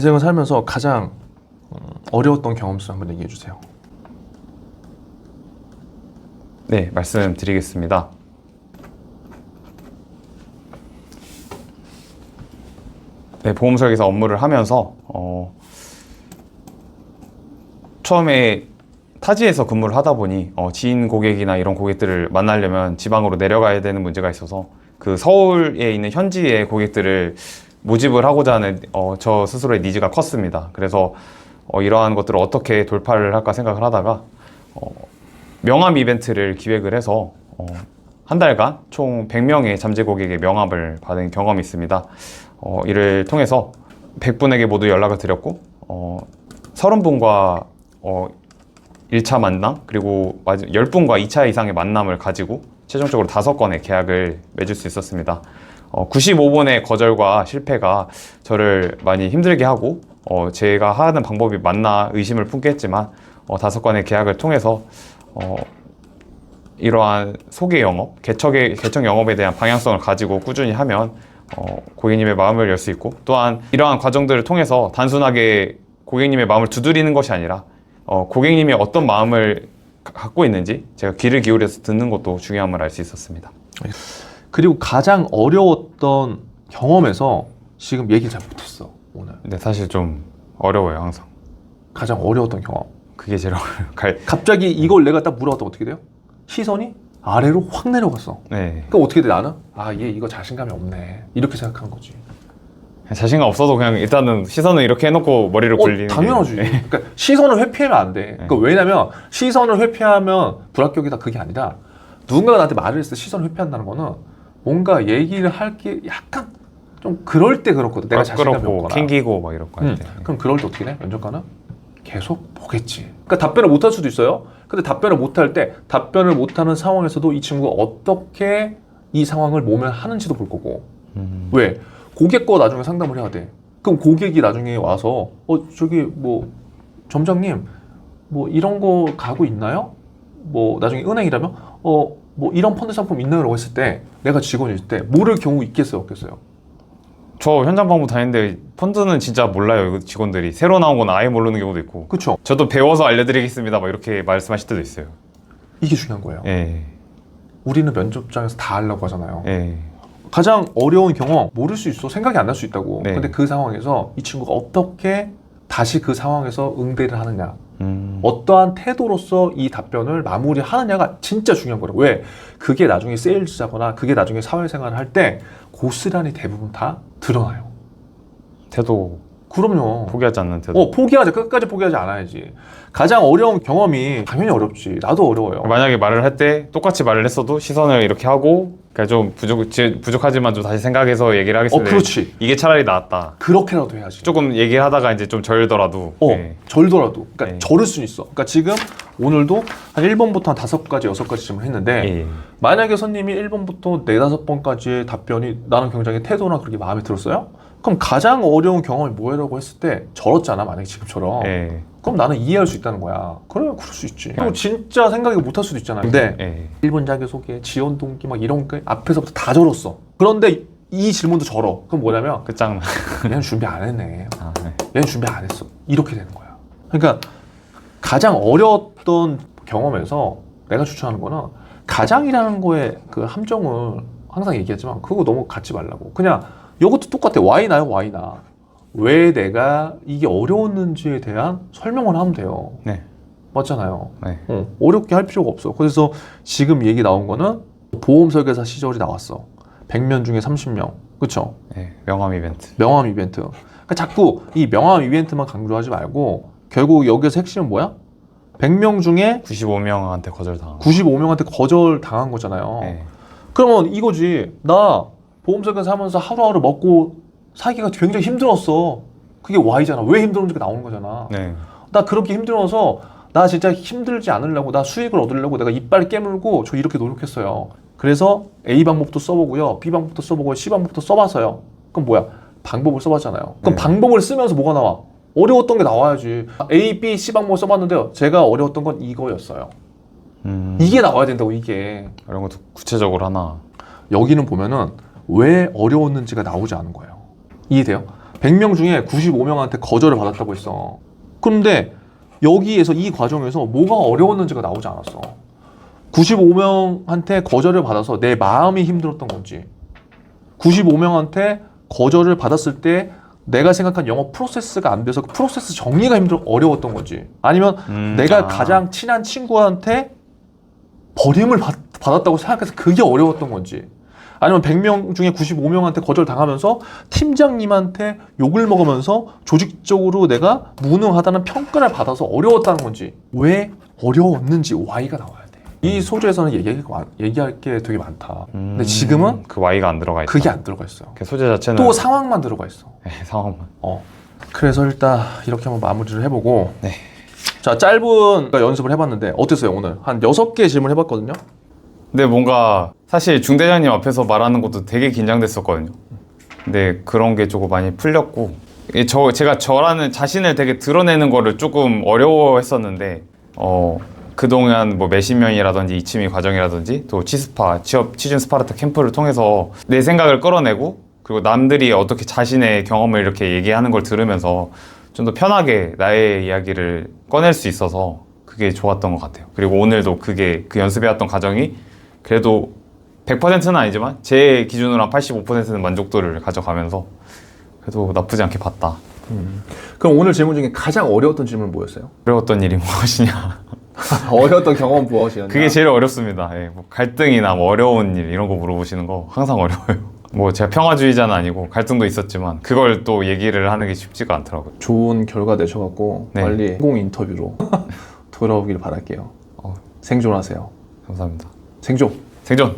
대생을 살면서 가장 어려웠던 경험수 한번 얘기해 주세요. 네, 말씀드리겠습니다. 네, 보험 설계사 업무를 하면서 처음에 타지에서 근무를 하다 보니 지인 고객이나 이런 고객들을 만나려면 지방으로 내려가야 되는 문제가 있어서 그 서울에 있는 현지의 고객들을 모집을 하고자 하는 저 스스로의 니즈가 컸습니다. 그래서 이러한 것들을 어떻게 돌파를 할까 생각을 하다가 명함 이벤트를 기획을 해서 한 달간 총 100명의 잠재 고객의 명함을 받은 경험이 있습니다. 이를 통해서 100분에게 모두 연락을 드렸고 30분과 1차 만남, 그리고 10분과 2차 이상의 만남을 가지고 최종적으로 5건의 계약을 맺을 수 있었습니다. 95번의 거절과 실패가 저를 많이 힘들게 하고 제가 하는 방법이 맞나 의심을 품게 했지만 5건의 계약을 통해서 이러한 소개 영업, 개척 영업에 대한 방향성을 가지고 꾸준히 하면 고객님의 마음을 열 수 있고, 또한 이러한 과정들을 통해서 단순하게 고객님의 마음을 두드리는 것이 아니라 고객님이 어떤 마음을 갖고 있는지 제가 귀를 기울여서 듣는 것도 중요함을 알 수 있었습니다. 그리고 가장 어려웠던 경험에서 지금 얘기 잘 못했어 오늘. 근데 사실 좀 어려워요, 항상. 가장 어려웠던 경험. 그게 제일 어려워요. 갑자기 이걸 내가 딱 물어봤더니 어떻게 돼요? 시선이 아래로 확 내려갔어. 네. 그럼 어떻게 돼 나는? 얘 이거 자신감이 없네. 이렇게 생각한 거지. 자신감 없어도 그냥 일단은 시선을 이렇게 해놓고 머리를 굴리는 당연하지. 게... 그러니까 시선을 회피하면 안 돼. 그러니까 왜냐면 시선을 회피하면 불합격이다 그게 아니라 누군가가 나한테 말을 했을 때 시선을 회피한다는 거는 뭔가 얘기를 할 게 약간 좀 그럴 때 그렇거든. 내가 자신감이 없거나. 캥기고 막 이럴 거 같아. 그럼 그럴 때 어떻게 돼? 면접관은 계속 보겠지. 그러니까 답변을 못 할 수도 있어요. 근데 답변을 못 할 때 답변을 못 하는 상황에서도 이 친구가 어떻게 이 상황을 모면하는지도 볼 거고. 왜? 고객과 나중에 상담을 해야 돼. 그럼 고객이 나중에 와서 저기 뭐 점장님 뭐 이런 거 가고 있나요? 뭐 나중에 은행이라면 뭐 이런 펀드 상품 있나요? 라고 했을 때 내가 직원일 때 모를 경우 있겠어요? 없겠어요? 저 현장 방문 다니는데 펀드는 진짜 몰라요. 직원들이 새로 나온 건 아예 모르는 경우도 있고. 그렇죠. 저도 배워서 알려드리겠습니다 막 이렇게 말씀하실 때도 있어요. 이게 중요한 거예요. 예. 우리는 면접장에서 다 하려고 하잖아요. 예. 가장 어려운 경험 모를 수 있어. 생각이 안 날 수 있다고. 네. 근데 그 상황에서 이 친구가 어떻게 다시 그 상황에서 응대를 하느냐, 어떠한 태도로서 이 답변을 마무리하느냐가 진짜 중요한 거라고. 왜? 그게 나중에 세일즈자거나 그게 나중에 사회생활을 할 때 고스란히 대부분 다 드러나요. 태도. 그럼요. 포기하지 않는 태도. 포기하지. 끝까지 포기하지 않아야지. 가장 어려운 경험이 당연히 어렵지. 나도 어려워요. 만약에 말을 할 때 똑같이 말을 했어도 시선을 이렇게 하고 그러니까 좀 부족하지만 좀 다시 생각해서 얘기를 하겠습니다. 그렇지. 이게 차라리 낫다. 그렇게라도 해야지. 조금 얘기를 하다가 이제 좀 절더라도. 네. 절더라도. 그러니까 네. 절을 수는 있어. 그러니까 지금 오늘도 한 1번부터 한 5가지, 6가지 질문을 했는데 네. 만약에 선님이 1번부터 4-5번까지의 답변이 나는 굉장히 태도나 그렇게 마음에 들었어요? 그럼 가장 어려운 경험이 뭐라고 했을 때 절었잖아, 만약에 지금처럼. 네. 그럼 나는 이해할 수 있다는 거야. 그래, 그럴 수 있지. 그리고 진짜 생각이 못 할 수도 있잖아. 근데 네. 1번 자기소개, 지원 동기 막 이런 거 앞에서부터 다 절었어. 그런데 이 질문도 절어. 그럼 뭐냐면 끝장나. 얘는 준비 안 했네. 네. 얘는 준비 안 했어. 이렇게 되는 거야. 그러니까 가장 어려웠던 경험에서 내가 추천하는 거는 가장이라는 거에 그 함정을 항상 얘기하지만 그거 너무 갖지 말라고. 그냥 이것도 똑같아. Y나요? Y나. 왜 내가 이게 어려웠는지에 대한 설명을 하면 돼요. 네. 맞잖아요. 네. 어렵게 할 필요가 없어. 그래서 지금 얘기 나온 거는 보험 설계사 시절이 나왔어. 100명 중에 30명. 그쵸? 네. 명함 이벤트. 명함 이벤트. 그러니까 자꾸 이 명함 이벤트만 강조하지 말고 결국 여기서 핵심은 뭐야? 100명 중에 95명한테 거절당한 95명한테 거절당한 거잖아요. 네. 그러면 이거지. 나 보험 설계사 하면서 하루하루 먹고 살기가 굉장히 힘들었어. 그게 Y잖아. 왜 힘들었는지가 나오는 거잖아. 네. 나 그렇게 힘들어서 나 진짜 힘들지 않으려고 나 수익을 얻으려고 내가 이빨 깨물고 저 이렇게 노력했어요. 그래서 A 방법도 써보고요. B 방법도 써보고요. C 방법도 써봤어요. 그럼 뭐야? 방법을 써봤잖아요. 그럼 네. 방법을 쓰면서 뭐가 나와? 어려웠던 게 나와야지. A, B, C 방법을 써봤는데요. 제가 어려웠던 건 이거였어요. 이게 나와야 된다고 이게. 이런 것도 구체적으로 하나. 여기는 보면은 왜 어려웠는지가 나오지 않은 거예요. 이해돼요? 100명 중에 95명한테 거절을 받았다고 했어. 그런데 여기에서 이 과정에서 뭐가 어려웠는지가 나오지 않았어. 95명한테 거절을 받아서 내 마음이 힘들었던 건지, 95명한테 거절을 받았을 때 내가 생각한 영어 프로세스가 안 돼서 그 프로세스 정리가 어려웠던 건지, 아니면 내가 가장 친한 친구한테 버림을 받았다고 생각해서 그게 어려웠던 건지, 아니면 100명 중에 95명한테 거절당하면서 팀장님한테 욕을 먹으면서 조직적으로 내가 무능하다는 평가를 받아서 어려웠다는 건지, 왜 어려웠는지 Y가 나와야 돼. 이 소재에서는 얘기할 게 되게 많다. 근데 지금은 그 Y가 안 들어가 있다. 그게 안 들어가 있어요. 그 소재 자체는 또 상황만 들어가 있어. 네, 상황만. 그래서 일단 이렇게 한번 마무리를 해보고, 네. 자, 짧은 연습을 해봤는데 어땠어요? 오늘 한 6개 질문 해봤거든요. 근데 뭔가 사실 중대장님 앞에서 말하는 것도 되게 긴장됐었거든요. 근데 그런 게 조금 많이 풀렸고, 제가 저라는 자신을 되게 드러내는 거를 조금 어려워했었는데, 그동안 뭐 몇십 명이라든지 이치미 과정이라든지 또 치스파, 취준 스파르타 캠프를 통해서 내 생각을 끌어내고, 그리고 남들이 어떻게 자신의 경험을 이렇게 얘기하는 걸 들으면서 좀 더 편하게 나의 이야기를 꺼낼 수 있어서 그게 좋았던 것 같아요. 그리고 오늘도 그 연습해왔던 과정이 그래도 100%는 아니지만 제 기준으로 한 85%는 만족도를 가져가면서 그래도 나쁘지 않게 봤다. 그럼 오늘 질문 중에 가장 어려웠던 질문은 뭐였어요? 어려웠던 일이 무엇이냐. 어려웠던 경험은 무엇이었냐? 그게 제일 어렵습니다. 예, 뭐 갈등이나 뭐 어려운 일 이런 거 물어보시는 거 항상 어려워요. 뭐 제가 평화주의자는 아니고 갈등도 있었지만 그걸 또 얘기를 하는 게 쉽지가 않더라고요. 좋은 결과 내셔갖고 네. 빨리 성공 인터뷰로 돌아오길 바랄게요. 생존하세요. 감사합니다. 생존! 생존!